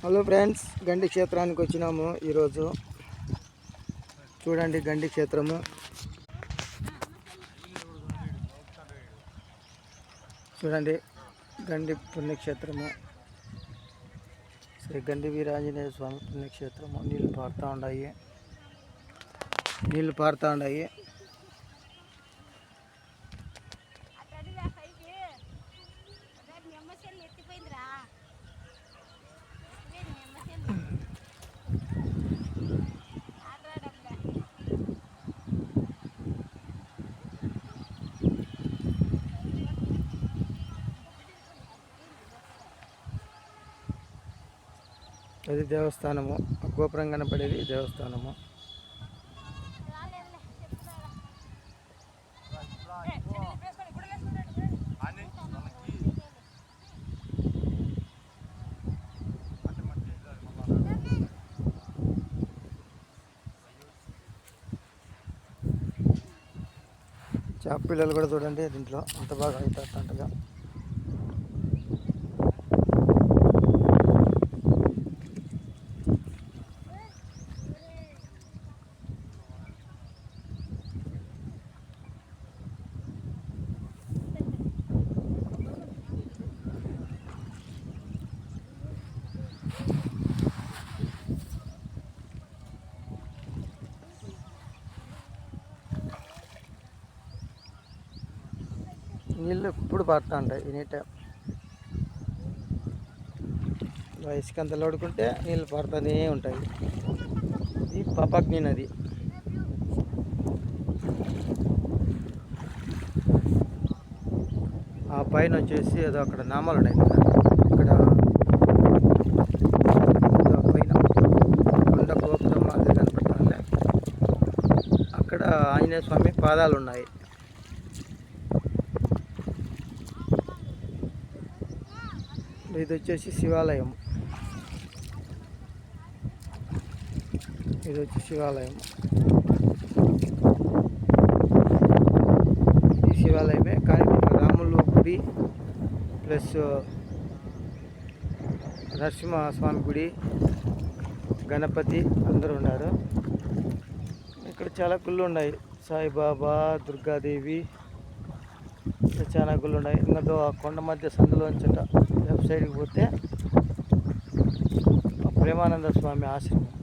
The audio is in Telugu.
హలో ఫ్రెండ్స్, గండి క్షేత్రానికి వచ్చినాము ఈరోజు. చూడండి గండి క్షేత్రము. చూడండి గండి పుణ్యక్షేత్రము. శ్రీ గండి వీరాంజనేయ స్వామి పుణ్యక్షేత్రము. నీళ్ళు పారుతూ ఉన్నాయి. అది దేవస్థానము. గోపురం కనపడేది దేవస్థానము. చేప పిల్లలు కూడా చూడండి దీంట్లో అంత బాగా అవుతారంటగా. నీళ్ళు ఎప్పుడు పారుతూ ఉంటాయి ఎనీ టైం. వయసుకి అంత లోడుకుంటే నీళ్ళు పారుతూనే ఉంటాయి. ఇది పాపాగ్ని నది. ఆ పైన వచ్చేసి ఏదో అక్కడ నామాలు ఉన్నాయి కదా, ఇక్కడ పైన కొండ గోపురం మాదిరి కనపడుతుంది. అక్కడ ఆంజనేయ స్వామి పాదాలు ఉన్నాయి. ఇది వచ్చేసి శివాలయం. ఈ శివాలయమే, కానీ రాములు గుడి ప్లస్ నరసింహస్వామి గుడి, గణపతి అందరూ ఉన్నారు. ఇక్కడ చాలా గుళ్ళు ఉన్నాయి. సాయిబాబా, దుర్గాదేవి, చాలా గుళ్ళు ఉన్నాయి. ఇంకా ఆ కొండ మధ్య సందులోంచట లెఫ్ట్ సైడ్కి పోతే ప్రేమానంద స్వామి ఆశ్రమం.